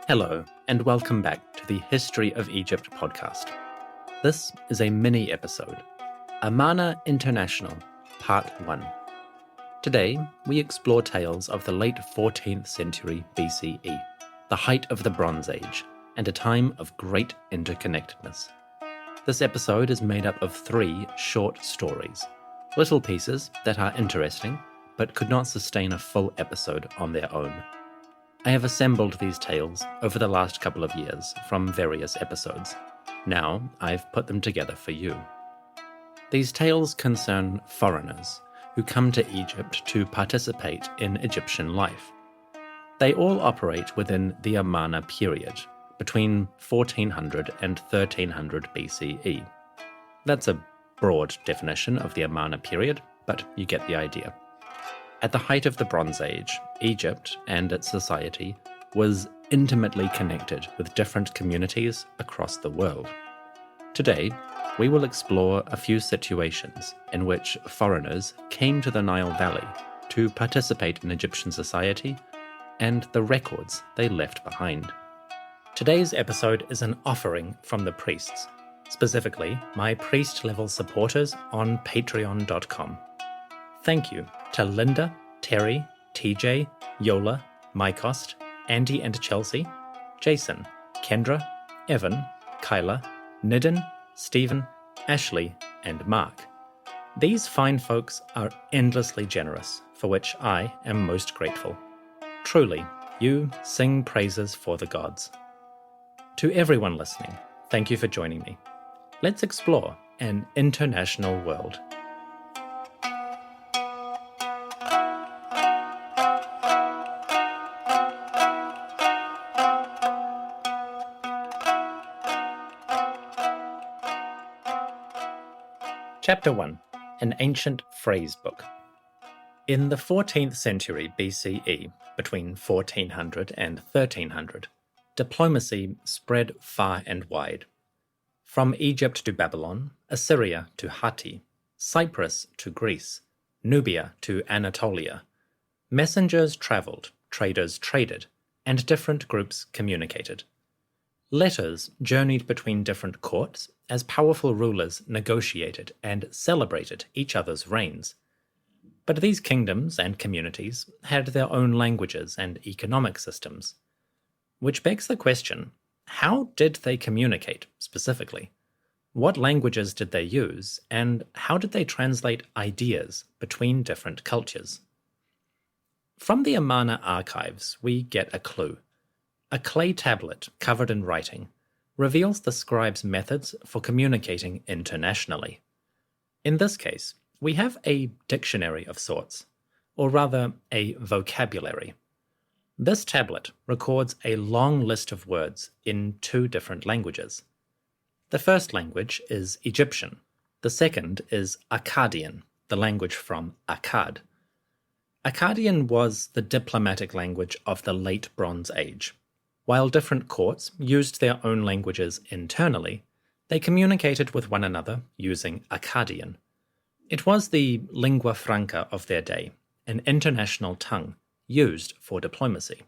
Hello, and welcome back to the History of Egypt podcast. This is a mini-episode, Amarna International, Part 1. Today, we explore tales of the late 14th century BCE, the height of the Bronze Age, and a time of great interconnectedness. This episode is made up of 3 short stories, little pieces that are interesting, but could not sustain a full episode on their own. I have assembled these tales over the last couple of years from various episodes. Now I've put them together for you. These tales concern foreigners who come to Egypt to participate in Egyptian life. They all operate within the Amarna Period, between 1400 and 1300 BCE. That's a broad definition of the Amarna Period, but you get the idea. At the height of the Bronze Age, Egypt and its society was intimately connected with different communities across the world. Today, we will explore a few situations in which foreigners came to the Nile Valley to participate in Egyptian society and the records they left behind. Today's episode is an offering from the priests, specifically my priest-level supporters on patreon.com. Thank you to Linda, Terry, TJ, Yola, Mycost, Andy and Chelsea, Jason, Kendra, Evan, Kyla, Nidin, Stephen, Ashley, and Mark. These fine folks are endlessly generous, for which I am most grateful. Truly, you sing praises for the gods. To everyone listening, thank you for joining me. Let's explore an international world. Chapter 1. An Ancient Phrasebook. In the 14th century BCE, between 1400 and 1300, diplomacy spread far and wide. From Egypt to Babylon, Assyria to Hatti, Cyprus to Greece, Nubia to Anatolia, messengers travelled, traders traded, and different groups communicated. Letters journeyed between different courts as powerful rulers negotiated and celebrated each other's reigns. But these kingdoms and communities had their own languages and economic systems. Which begs the question, how did they communicate specifically? What languages did they use, and how did they translate ideas between different cultures? From the Amarna archives, we get a clue. A clay tablet covered in writing reveals the scribe's methods for communicating internationally. In this case, we have a dictionary of sorts, or rather a vocabulary. This tablet records a long list of words in 2 different languages. The first language is Egyptian. The second is Akkadian, the language from Akkad. Akkadian was the diplomatic language of the late Bronze Age. While different courts used their own languages internally, they communicated with one another using Akkadian. It was the lingua franca of their day, an international tongue used for diplomacy.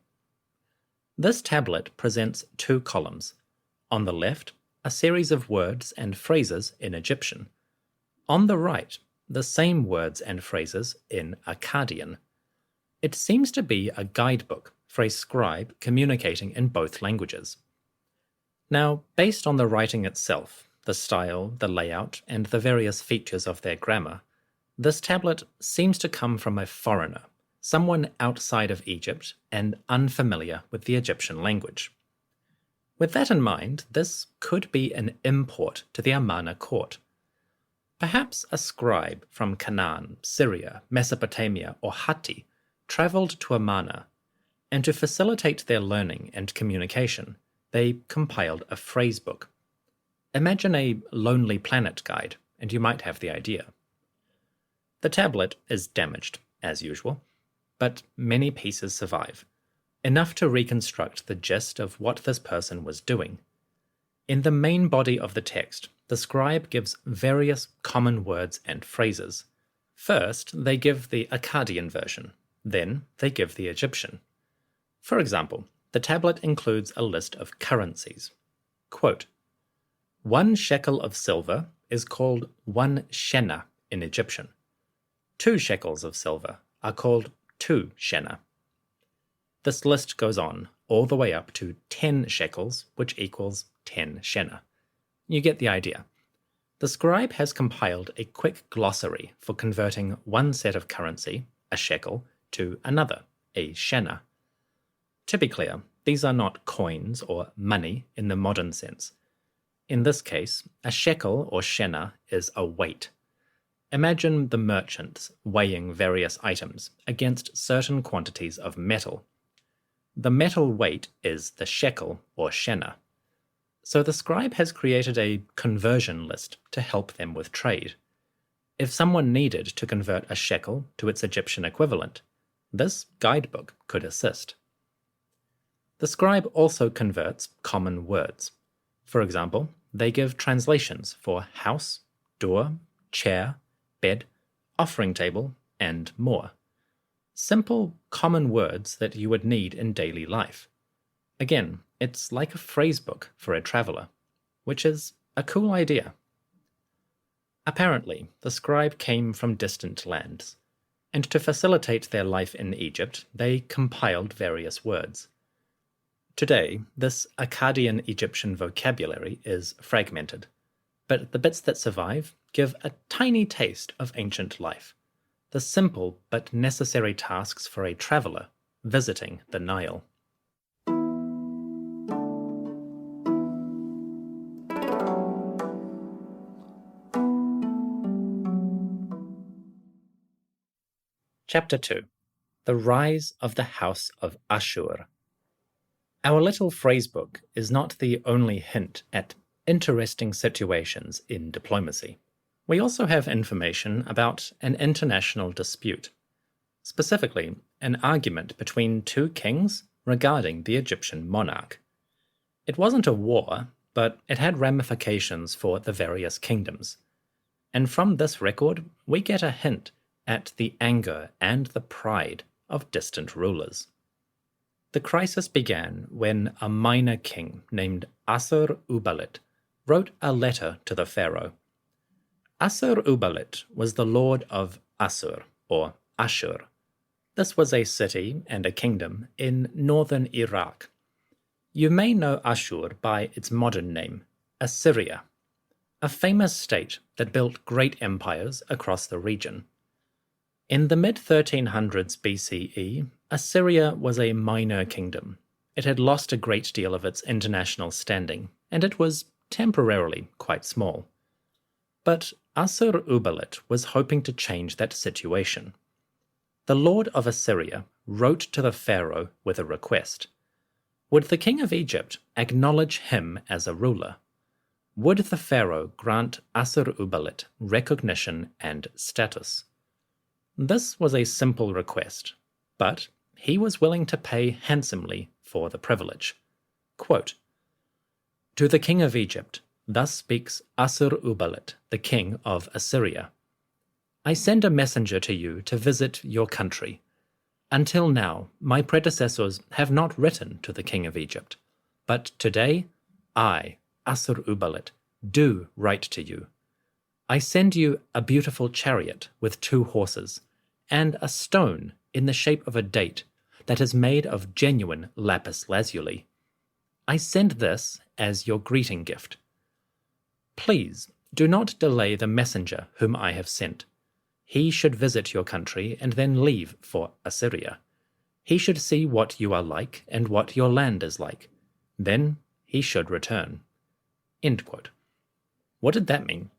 This tablet presents 2 columns. On the left, a series of words and phrases in Egyptian. On the right, the same words and phrases in Akkadian. It seems to be a guidebook for a scribe communicating in both languages. Now, based on the writing itself, the style, the layout, and the various features of their grammar, this tablet seems to come from a foreigner, someone outside of Egypt and unfamiliar with the Egyptian language. With that in mind, this could be an import to the Amarna court. Perhaps a scribe from Canaan, Syria, Mesopotamia, or Hatti travelled to Amarna, and to facilitate their learning and communication, they compiled a phrasebook. Imagine a Lonely Planet guide, and you might have the idea. The tablet is damaged, as usual, but many pieces survive, enough to reconstruct the gist of what this person was doing. In the main body of the text, the scribe gives various common words and phrases. First, they give the Akkadian version, then they give the Egyptian. For example, the tablet includes a list of currencies. Quote, 1 shekel of silver is called 1 shena in Egyptian. 2 shekels of silver are called 2 shena. This list goes on all the way up to 10 shekels, which equals 10 shena. You get the idea. The scribe has compiled a quick glossary for converting one set of currency, a shekel, to another, a shena. To be clear, these are not coins or money in the modern sense. In this case, a shekel or shena is a weight. Imagine the merchants weighing various items against certain quantities of metal. The metal weight is the shekel or shena. So the scribe has created a conversion list to help them with trade. If someone needed to convert a shekel to its Egyptian equivalent, this guidebook could assist. The scribe also converts common words. For example, they give translations for house, door, chair, bed, offering table, and more. Simple, common words that you would need in daily life. Again, it's like a phrasebook for a traveller, which is a cool idea. Apparently, the scribe came from distant lands, and to facilitate their life in Egypt, they compiled various words. Today, this Akkadian Egyptian vocabulary is fragmented, but the bits that survive give a tiny taste of ancient life, the simple but necessary tasks for a traveller visiting the Nile. Chapter 2. The Rise of the House of Ashur. Our little phrasebook is not the only hint at interesting situations in diplomacy. We also have information about an international dispute, specifically an argument between 2 kings regarding the Egyptian monarch. It wasn't a war, but it had ramifications for the various kingdoms. And from this record, we get a hint at the anger and the pride of distant rulers. The crisis began when a minor king named Assur-uballit wrote a letter to the pharaoh. Assur-uballit was the lord of Assur, or Ashur. This was a city and a kingdom in northern Iraq. You may know Ashur by its modern name, Assyria, a famous state that built great empires across the region. In the mid-1300s BCE, Assyria was a minor kingdom. It had lost a great deal of its international standing, and it was temporarily quite small. But Assur-uballit was hoping to change that situation. The lord of Assyria wrote to the pharaoh with a request. Would the king of Egypt acknowledge him as a ruler? Would the pharaoh grant Assur-uballit recognition and status? This was a simple request, but he was willing to pay handsomely for the privilege. Quote, "To the king of Egypt, thus speaks Assur-uballit, the king of Assyria. I send a messenger to you to visit your country. Until now, my predecessors have not written to the king of Egypt, but today, I, Assur-uballit, do write to you. I send you a beautiful chariot with 2 horses, and a stone in the shape of a date that is made of genuine lapis lazuli. I send this as your greeting gift. Please do not delay the messenger whom I have sent. He should visit your country and then leave for Assyria. He should see what you are like and what your land is like. Then he should return." End quote. What did that mean?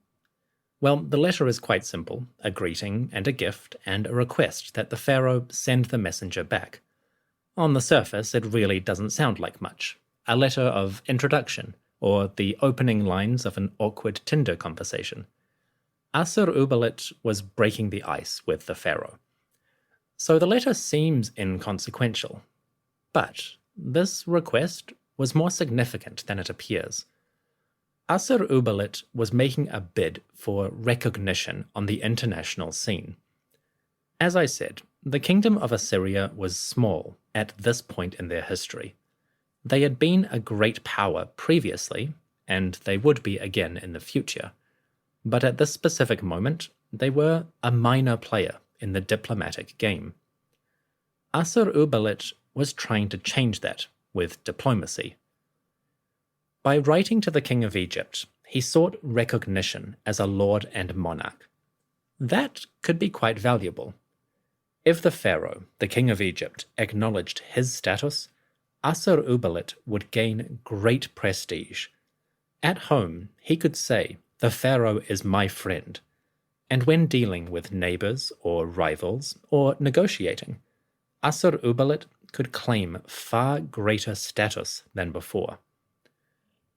Well, the letter is quite simple, a greeting and a gift and a request that the pharaoh send the messenger back. On the surface, it really doesn't sound like much. A letter of introduction, or the opening lines of an awkward Tinder conversation. Assur-uballit was breaking the ice with the pharaoh. So the letter seems inconsequential. But this request was more significant than it appears. Assur-uballit was making a bid for recognition on the international scene. As I said, the kingdom of Assyria was small at this point in their history. They had been a great power previously, and they would be again in the future, but at this specific moment, they were a minor player in the diplomatic game. Assur-uballit was trying to change that with diplomacy. By writing to the king of Egypt, he sought recognition as a lord and monarch. That could be quite valuable. If the pharaoh, the king of Egypt, acknowledged his status, Assur-uballit would gain great prestige. At home, he could say, "The pharaoh is my friend," and when dealing with neighbours or rivals or negotiating, Assur-uballit could claim far greater status than before.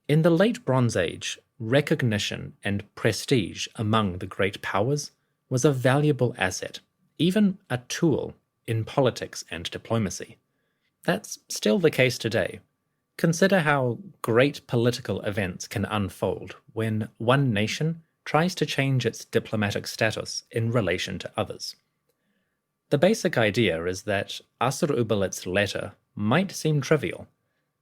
In the late Bronze Age, recognition and prestige among the great powers was a valuable asset, even a tool in politics and diplomacy. That's still the case today. Consider how great political events can unfold when one nation tries to change its diplomatic status in relation to others. The basic idea is that Assur-uballit's letter might seem trivial,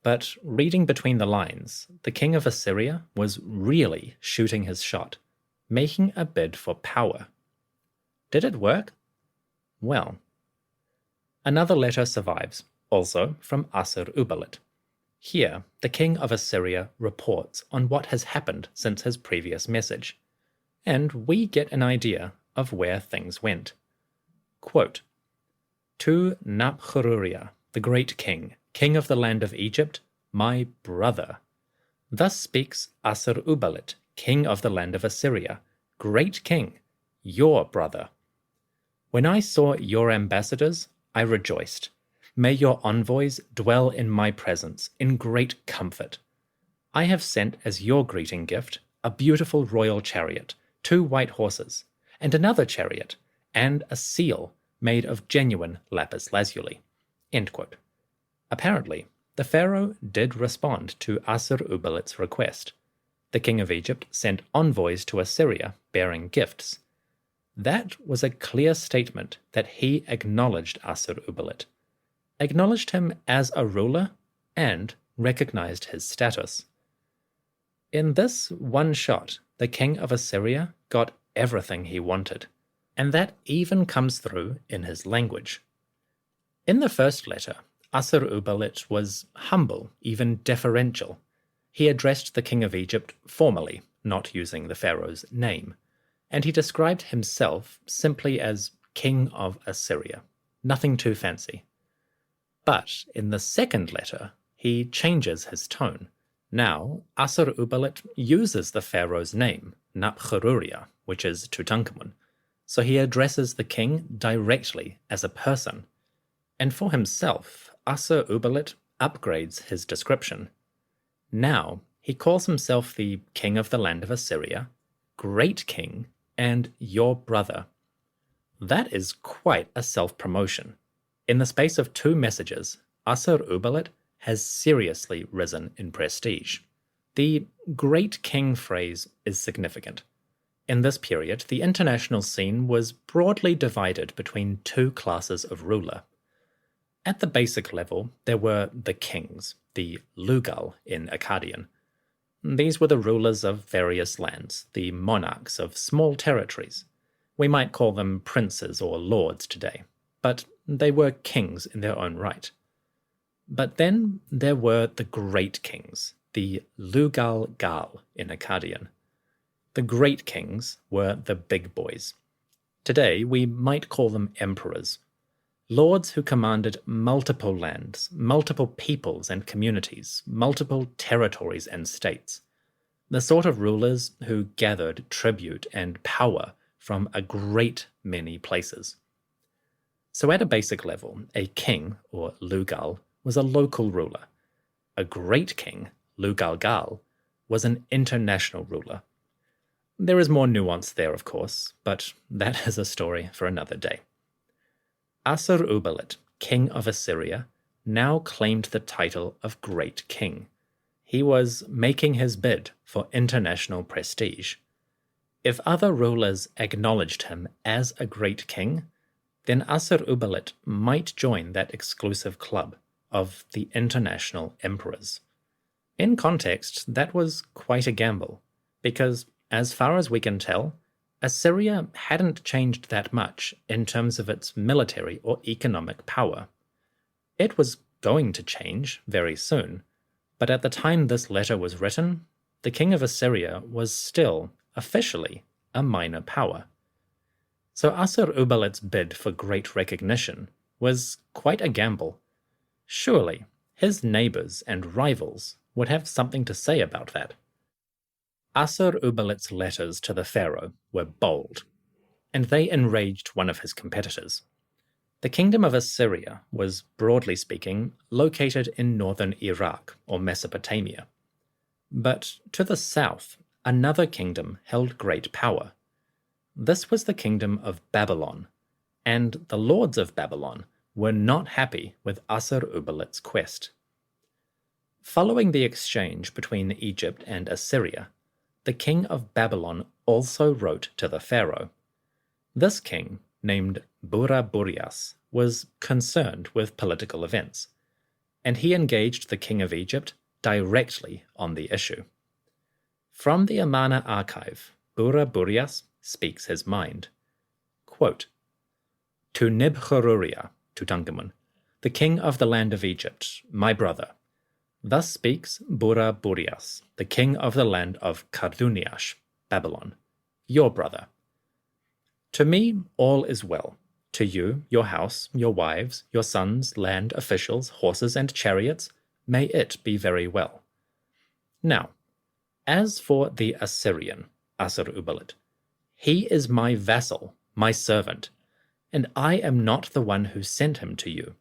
but reading between the lines, the king of Assyria was really shooting his shot, making a bid for power. Did it work? Well. Another letter survives, also from Assur-uballit. Here, the king of Assyria reports on what has happened since his previous message, and we get an idea of where things went. Quote, "To Nabkhururya, the great king, king of the land of Egypt, my brother. Thus speaks Assur-uballit, king of the land of Assyria, great king, your brother. When I saw your ambassadors, I rejoiced. May your envoys dwell in my presence in great comfort. I have sent as your greeting gift a beautiful royal chariot, 2 white horses, and another chariot, and a seal made of genuine lapis lazuli." End quote. Apparently, the pharaoh did respond to Assur-uballit's request. The king of Egypt sent envoys to Assyria bearing gifts. That was a clear statement that he acknowledged Assur-uballit, acknowledged him as a ruler, and recognized his status. In this one shot, the king of Assyria got everything he wanted, and that even comes through in his language. In the first letter, Assur-uballit was humble, even deferential. He addressed the king of Egypt formally, not using the pharaoh's name, and he described himself simply as king of Assyria, nothing too fancy. But in the second letter, he changes his tone. Now, Assur-uballit uses the pharaoh's name, Nabkhururya, which is Tutankhamun, so he addresses the king directly as a person. And for himself, Assur-uballit upgrades his description. Now, he calls himself the king of the land of Assyria, great king, and your brother. That is quite a self-promotion. In the space of 2 messages, Assur-uballit has seriously risen in prestige. The great king phrase is significant. In this period, the international scene was broadly divided between 2 classes of ruler. At the basic level, there were the kings, the Lugal in Akkadian. These were the rulers of various lands, the monarchs of small territories. We might call them princes or lords today, but they were kings in their own right. But then there were the great kings, the Lugal-gal in Akkadian. The great kings were the big boys. Today we might call them emperors. Lords who commanded multiple lands, multiple peoples and communities, multiple territories and states. The sort of rulers who gathered tribute and power from a great many places. So at a basic level, a king, or Lugal, was a local ruler. A great king, Lugal-gal, was an international ruler. There is more nuance there, of course, but that is a story for another day. Assur-uballit, king of Assyria, now claimed the title of Great King. He was making his bid for international prestige. If other rulers acknowledged him as a great king, then Assur-uballit might join that exclusive club, of the international emperors. In context, that was quite a gamble, because, as far as we can tell, Assyria hadn't changed that much in terms of its military or economic power. It was going to change very soon, but at the time this letter was written, the king of Assyria was still, officially, a minor power. So Assur-uballit's bid for great recognition was quite a gamble. Surely, his neighbours and rivals would have something to say about that. Assur-uballit's letters to the pharaoh were bold, and they enraged one of his competitors. The kingdom of Assyria was, broadly speaking, located in northern Iraq or Mesopotamia. But to the south, another kingdom held great power. This was the kingdom of Babylon, and the lords of Babylon were not happy with Assur-uballit's quest. Following the exchange between Egypt and Assyria, the king of Babylon also wrote to the pharaoh. This king, named Buraburias, was concerned with political events, and he engaged the king of Egypt directly on the issue. From the Amarna archive, Buraburias speaks his mind. Quote, "To Nibhurruria, Tutankhamun, the king of the land of Egypt, my brother, thus speaks Buraburias, the king of the land of Karduniash, Babylon, your brother. To me all is well. To you, your house, your wives, your sons, land, officials, horses, and chariots, may it be very well. Now, as for the Assyrian, Assur-ubballit, he is my vassal, my servant, and I am not the one who sent him to you.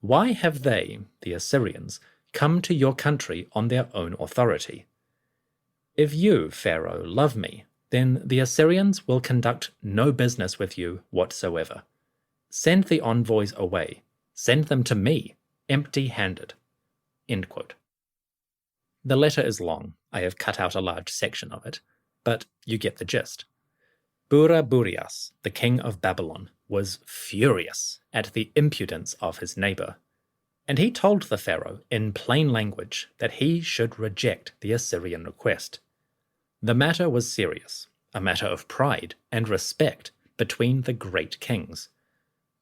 Why have they, the Assyrians, come to your country on their own authority? If you, Pharaoh, love me, then the Assyrians will conduct no business with you whatsoever. Send the envoys away. Send them to me, empty-handed." End quote. The letter is long. I have cut out a large section of it, but you get the gist. Buraburias, the king of Babylon, was furious at the impudence of his neighbour, and he told the pharaoh in plain language that he should reject the Assyrian request. The matter was serious, a matter of pride and respect between the great kings.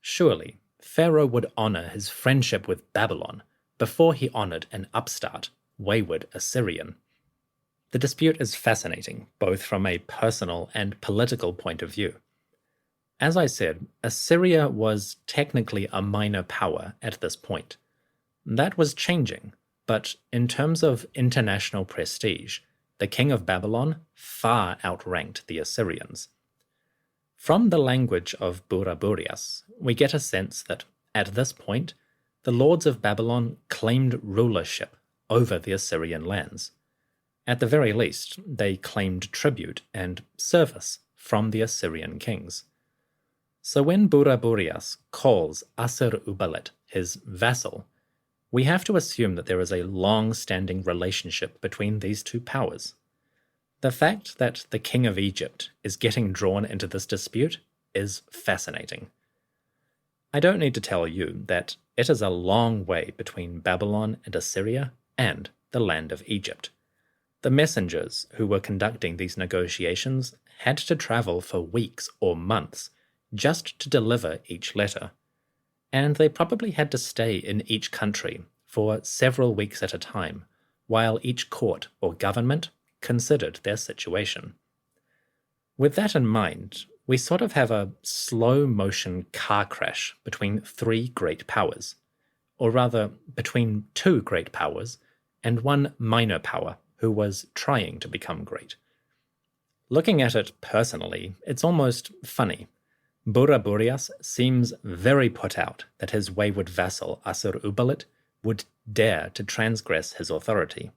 Surely, Pharaoh would honour his friendship with Babylon before he honoured an upstart, wayward Assyrian. The dispute is fascinating, both from a personal and political point of view. As I said, Assyria was technically a minor power at this point. That was changing, but in terms of international prestige, the king of Babylon far outranked the Assyrians. From the language of Buraburias, we get a sense that, at this point, the lords of Babylon claimed rulership over the Assyrian lands. At the very least, they claimed tribute and service from the Assyrian kings. So when Buraburias calls Assur-ubballit his vassal, we have to assume that there is a long-standing relationship between these two powers. The fact that the king of Egypt is getting drawn into this dispute is fascinating. I don't need to tell you that it is a long way between Babylon and Assyria and the land of Egypt. The messengers who were conducting these negotiations had to travel for weeks or months just to deliver each letter, and they probably had to stay in each country for several weeks at a time, while each court or government considered their situation. With that in mind, we sort of have a slow-motion car crash between three great powers, or rather, between two great powers and one minor power who was trying to become great. Looking at it personally, it's almost funny. Buraburias seems very put out that his wayward vassal Assur-ubballit would dare to transgress his authority.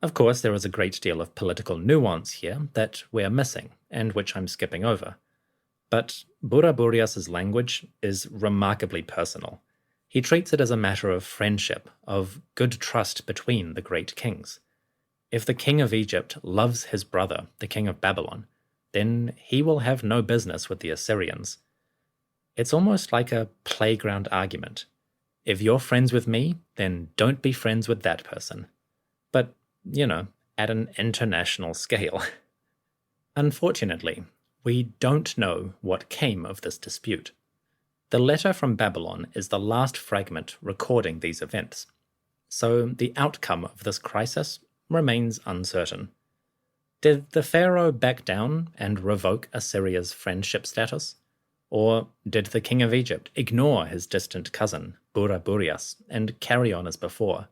Of course, there is a great deal of political nuance here that we're missing, and which I'm skipping over. But Buraburias's language is remarkably personal. He treats it as a matter of friendship, of good trust between the great kings. If the king of Egypt loves his brother, the king of Babylon, then he will have no business with the Assyrians. It's almost like a playground argument. If you're friends with me, then don't be friends with that person. But, at an international scale. Unfortunately, we don't know what came of this dispute. The letter from Babylon is the last fragment recording these events, so the outcome of this crisis remains uncertain. Did the pharaoh back down and revoke Assyria's friendship status? Or did the king of Egypt ignore his distant cousin, Buraburias, and carry on as before?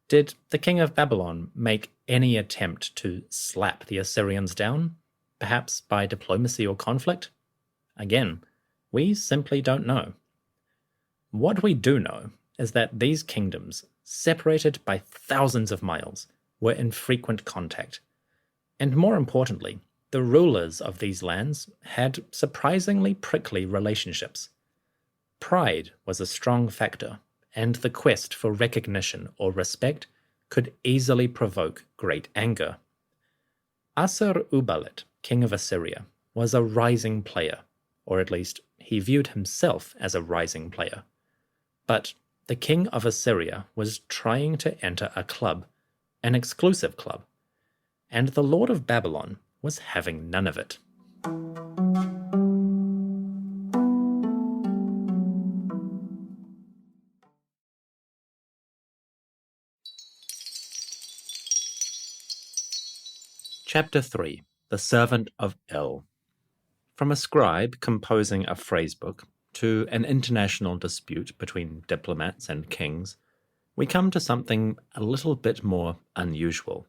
Did the king of Babylon make any attempt to slap the Assyrians down, perhaps by diplomacy or conflict? Again, we simply don't know. What we do know is that these kingdoms, separated by thousands of miles, were in frequent contact. And more importantly, the rulers of these lands had surprisingly prickly relationships. Pride was a strong factor, and the quest for recognition or respect could easily provoke great anger. Assur-uballit, king of Assyria, was a rising player, or at least he viewed himself as a rising player. But the king of Assyria was trying to enter a club, an exclusive club, and the lord of Babylon was having none of it. Chapter 3. The Servant of El. From a scribe composing a phrasebook to an international dispute between diplomats and kings, we come to something a little bit more unusual.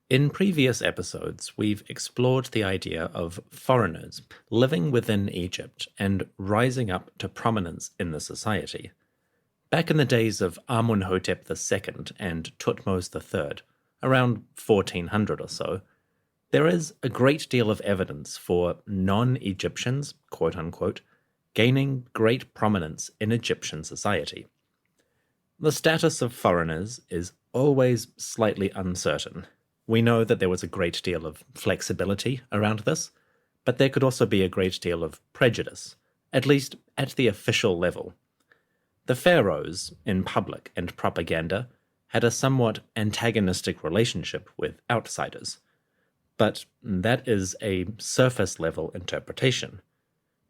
In previous episodes, we've explored the idea of foreigners living within Egypt and rising up to prominence in the society. Back in the days of Amunhotep II and Thutmose III, around 1400 or so, there is a great deal of evidence for non-Egyptians, quote-unquote, gaining great prominence in Egyptian society. The status of foreigners is always slightly uncertain. We know that there was a great deal of flexibility around this, but there could also be a great deal of prejudice, at least at the official level. The pharaohs, in public and propaganda, had a somewhat antagonistic relationship with outsiders. But that is a surface-level interpretation.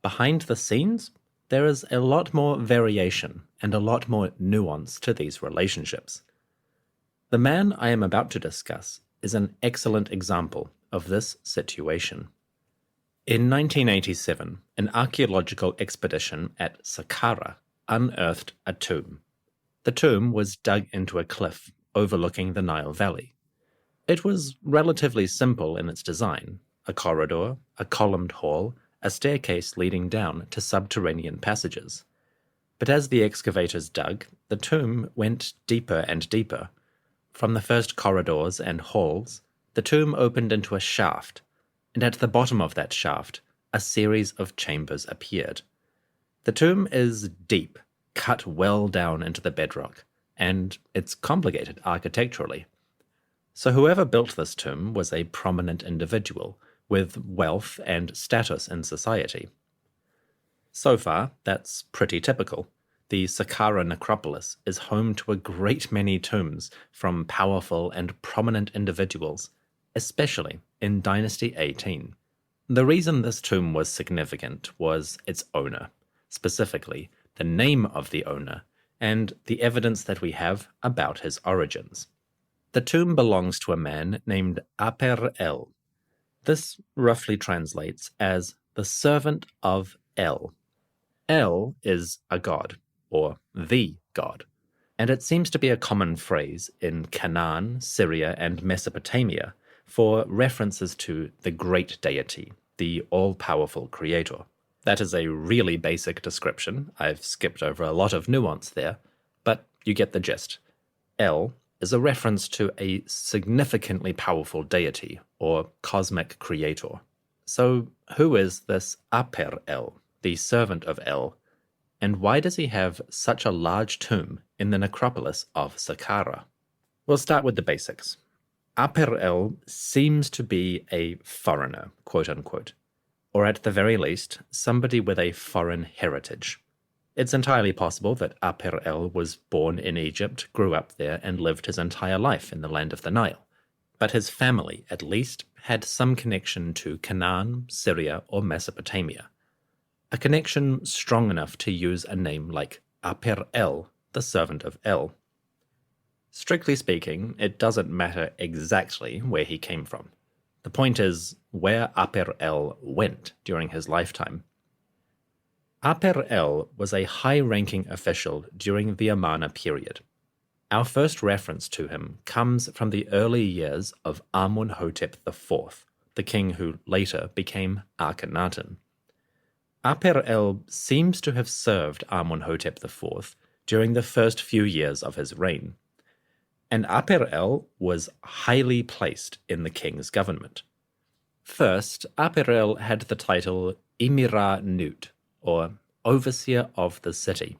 Behind the scenes, there is a lot more variation and a lot more nuance to these relationships. The man I am about to discuss is an excellent example of this situation. In 1987, an archaeological expedition at Saqqara unearthed a tomb. The tomb was dug into a cliff overlooking the Nile Valley. It was relatively simple in its design: a corridor, a columned hall, a staircase leading down to subterranean passages. But as the excavators dug, the tomb went deeper and deeper. From the first corridors and halls, the tomb opened into a shaft, and at the bottom of that shaft, a series of chambers appeared. The tomb is deep, cut well down into the bedrock, and it's complicated architecturally. So whoever built this tomb was a prominent individual with wealth and status in society. So far, that's pretty typical. The Saqqara necropolis is home to a great many tombs from powerful and prominent individuals, especially in Dynasty 18. The reason this tomb was significant was its owner, specifically the name of the owner, and the evidence that we have about his origins. The tomb belongs to a man named Aper-El. This roughly translates as the servant of El. El is a god, or the god, and it seems to be a common phrase in Canaan, Syria, and Mesopotamia for references to the great deity, the all-powerful creator. That is a really basic description. I've skipped over a lot of nuance there, but you get the gist. El is a reference to a significantly powerful deity, or cosmic creator. So who is this Aper-El, the servant of El, and why does he have such a large tomb in the necropolis of Saqqara? We'll start with the basics. Aper-El seems to be a foreigner, quote-unquote, or at the very least, somebody with a foreign heritage. It's entirely possible that Aper-El was born in Egypt, grew up there, and lived his entire life in the land of the Nile. But his family, at least, had some connection to Canaan, Syria, or Mesopotamia. A connection strong enough to use a name like Aper-El, the servant of El. Strictly speaking, it doesn't matter exactly where he came from. The point is where Aper-El went during his lifetime. Aper-El was a high-ranking official during the Amarna period. Our first reference to him comes from the early years of Amun-hotep IV, the king who later became Akhenaten. Aper-El seems to have served Amun-hotep IV during the first few years of his reign, and Aper-El was highly placed in the king's government. First, Aper-El had the title Emira Nut, or overseer of the city.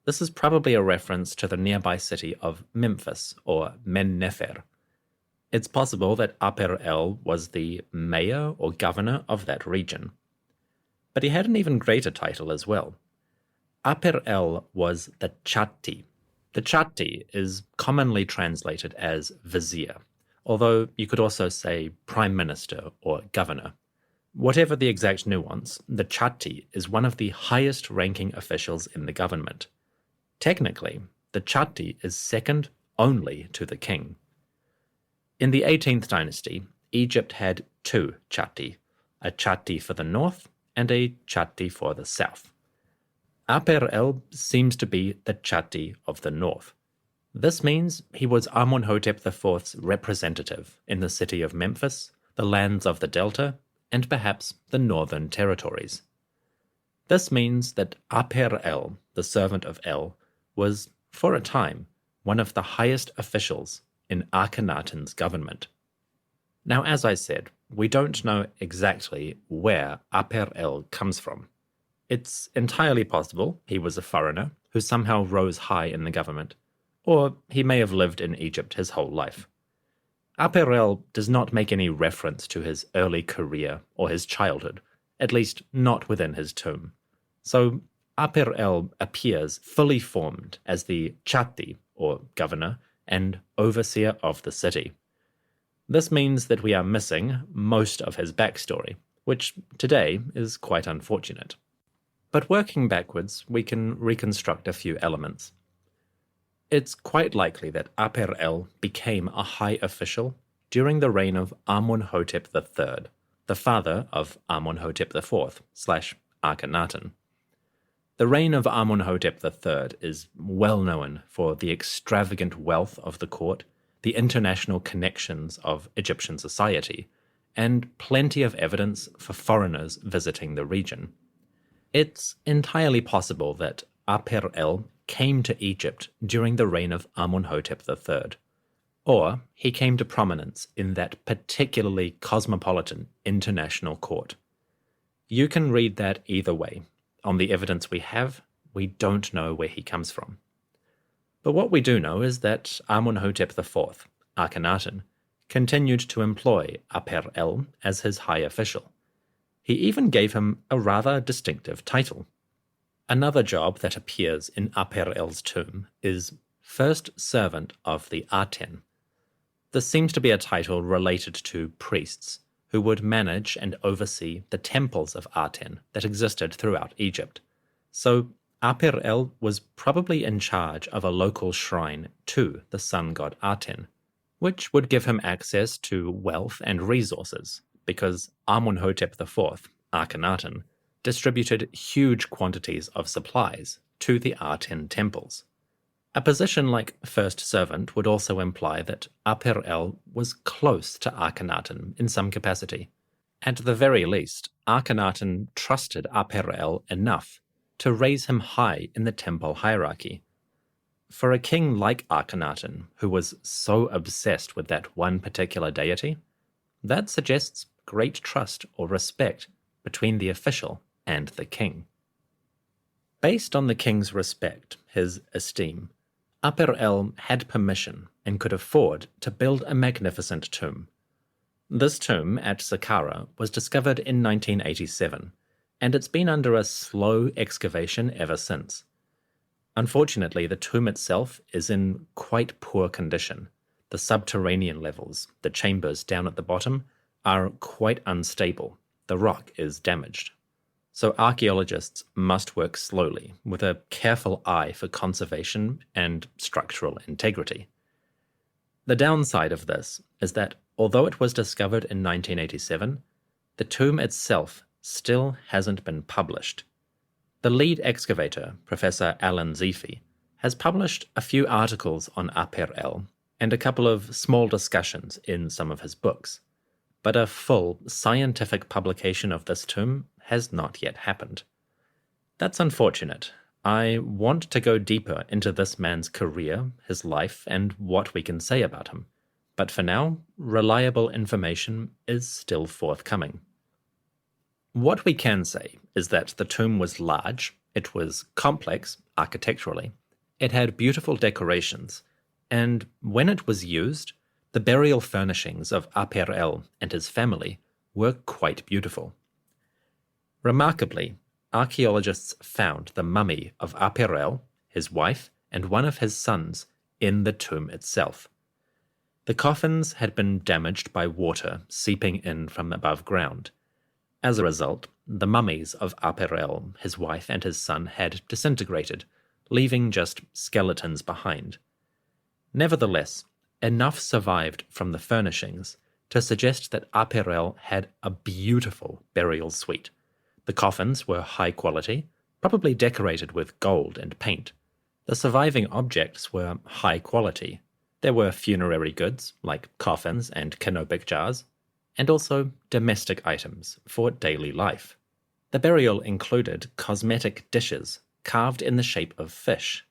This is probably a reference to the nearby city of Memphis, or Men-Nefer. It's possible that Aper-El was the mayor or governor of that region. But he had an even greater title as well. Aper-El was the Chatti. The Chatti is commonly translated as vizier, although you could also say prime minister or governor. Whatever the exact nuance, the Chatti is one of the highest-ranking officials in the government. Technically, the Chatti is second only to the king. In the 18th dynasty, Egypt had two Chatti, a Chatti for the north and a Chatti for the south. Aper-El seems to be the Chatti of the north. This means he was Amun-hotep IV's representative in the city of Memphis, the lands of the Delta, and perhaps the northern territories. This means that Aper-El, the servant of El, was, for a time, one of the highest officials in Akhenaten's government. Now, as I said, we don't know exactly where Aper-El comes from. It's entirely possible he was a foreigner who somehow rose high in the government, or he may have lived in Egypt his whole life. Aper-El does not make any reference to his early career or his childhood, at least not within his tomb. So Aper-El appears fully formed as the Chatti, or governor, and overseer of the city. This means that we are missing most of his backstory, which today is quite unfortunate. But working backwards, we can reconstruct a few elements. It's quite likely that Aper-El became a high official during the reign of Amun-hotep III, the father of Amun-hotep IV / Akhenaten. The reign of Amun-hotep III is well known for the extravagant wealth of the court, the international connections of Egyptian society, and plenty of evidence for foreigners visiting the region. It's entirely possible that Aper-El came to Egypt during the reign of Amun-hotep III, or he came to prominence in that particularly cosmopolitan international court. You can read that either way. On the evidence we have, we don't know where he comes from. But what we do know is that Amun-hotep IV, Akhenaten, continued to employ Aper-El as his high official. He even gave him a rather distinctive title. Another job that appears in Aper-El's tomb is First Servant of the Aten. This seems to be a title related to priests who would manage and oversee the temples of Aten that existed throughout Egypt. So Aper-El was probably in charge of a local shrine to the sun god Aten, which would give him access to wealth and resources, because Amun-hotep IV, Akhenaten, distributed huge quantities of supplies to the Aten temples. A position like first servant would also imply that Aper-El was close to Akhenaten in some capacity. At the very least, Akhenaten trusted Aper-El enough to raise him high in the temple hierarchy. For a king like Akhenaten, who was so obsessed with that one particular deity, that suggests great trust or respect between the official and the king. Based on the king's respect, his esteem, Aper-El had permission and could afford to build a magnificent tomb. This tomb at Saqqara was discovered in 1987, and it's been under a slow excavation ever since. Unfortunately, the tomb itself is in quite poor condition. The subterranean levels, the chambers down at the bottom, are quite unstable. The rock is damaged. So archaeologists must work slowly, with a careful eye for conservation and structural integrity. The downside of this is that, although it was discovered in 1987, the tomb itself still hasn't been published. The lead excavator, Professor Alan Zeefe, has published a few articles on Aper'el and a couple of small discussions in some of his books, but a full scientific publication of this tomb has not yet happened. That's unfortunate. I want to go deeper into this man's career, his life, and what we can say about him. But for now, reliable information is still forthcoming. What we can say is that the tomb was large, it was complex architecturally, it had beautiful decorations, and when it was used, the burial furnishings of Aper'el and his family were quite beautiful. Remarkably, archaeologists found the mummy of Aper'el, his wife, and one of his sons in the tomb itself. The coffins had been damaged by water seeping in from above ground. As a result, the mummies of Aper'el, his wife, and his son had disintegrated, leaving just skeletons behind. Nevertheless, enough survived from the furnishings to suggest that Aper'el had a beautiful burial suite. The coffins were high quality, probably decorated with gold and paint. The surviving objects were high quality. There were funerary goods, like coffins and canopic jars, and also domestic items for daily life. The burial included cosmetic dishes carved in the shape of fish,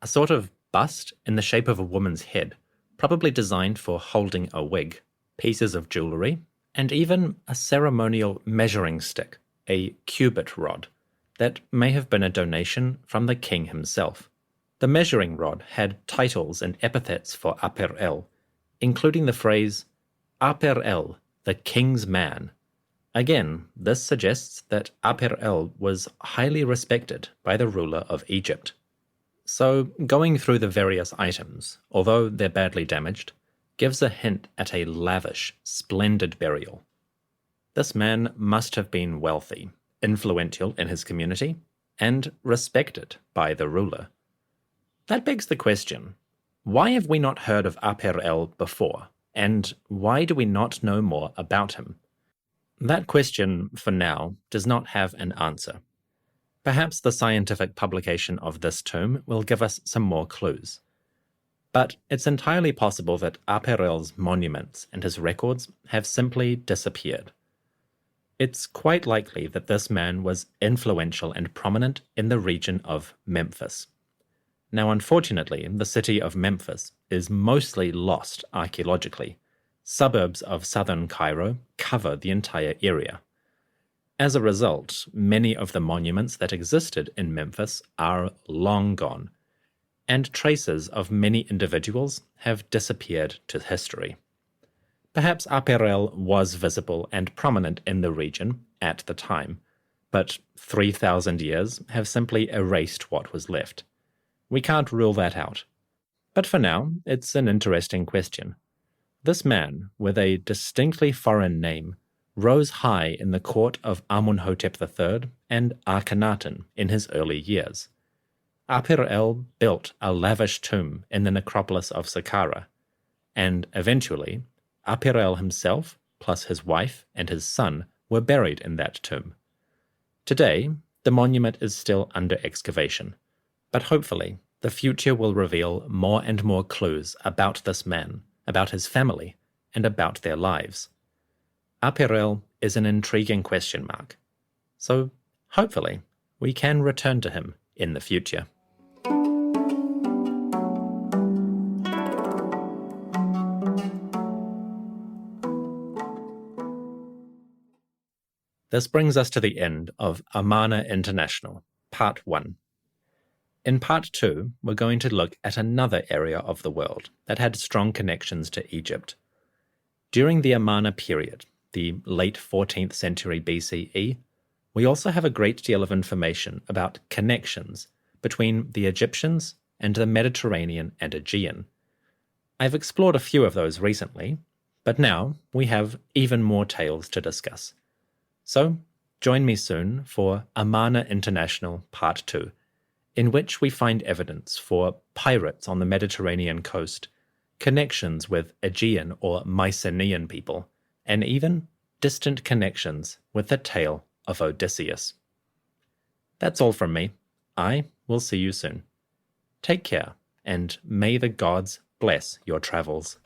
a sort of bust in the shape of a woman's head, probably designed for holding a wig, pieces of jewellery, and even a ceremonial measuring stick, a cubit rod, that may have been a donation from the king himself. The measuring rod had titles and epithets for Aper'el, including the phrase, Aper'el, the king's man. Again, this suggests that Aper'el was highly respected by the ruler of Egypt. So, going through the various items, although they're badly damaged, gives a hint at a lavish, splendid burial. This man must have been wealthy, influential in his community, and respected by the ruler. That begs the question, why have we not heard of Aper'el before, and why do we not know more about him? That question, for now, does not have an answer. Perhaps the scientific publication of this tomb will give us some more clues. But it's entirely possible that Aper'el's monuments and his records have simply disappeared. It's quite likely that this man was influential and prominent in the region of Memphis. Now, unfortunately, the city of Memphis is mostly lost archaeologically. Suburbs of southern Cairo cover the entire area. As a result, many of the monuments that existed in Memphis are long gone, and traces of many individuals have disappeared to history. Perhaps Aper'el was visible and prominent in the region at the time, but 3,000 years have simply erased what was left. We can't rule that out. But for now, it's an interesting question. This man, with a distinctly foreign name, rose high in the court of Amunhotep III and Akhenaten in his early years. Aper'el built a lavish tomb in the necropolis of Saqqara, and eventually, Aper'el himself, plus his wife and his son, were buried in that tomb. Today, the monument is still under excavation, but hopefully, the future will reveal more and more clues about this man, about his family, and about their lives. Aper'el is an intriguing question mark, so hopefully, we can return to him in the future. This brings us to the end of Amarna International, Part 1. In Part 2, we're going to look at another area of the world that had strong connections to Egypt. During the Amarna Period, the late 14th century BCE, we also have a great deal of information about connections between the Egyptians and the Mediterranean and Aegean. I've explored a few of those recently, but now we have even more tales to discuss. So, join me soon for Amarna International Part 2, in which we find evidence for pirates on the Mediterranean coast, connections with Aegean or Mycenaean people, and even distant connections with the tale of Odysseus. That's all from me. I will see you soon. Take care, and may the gods bless your travels.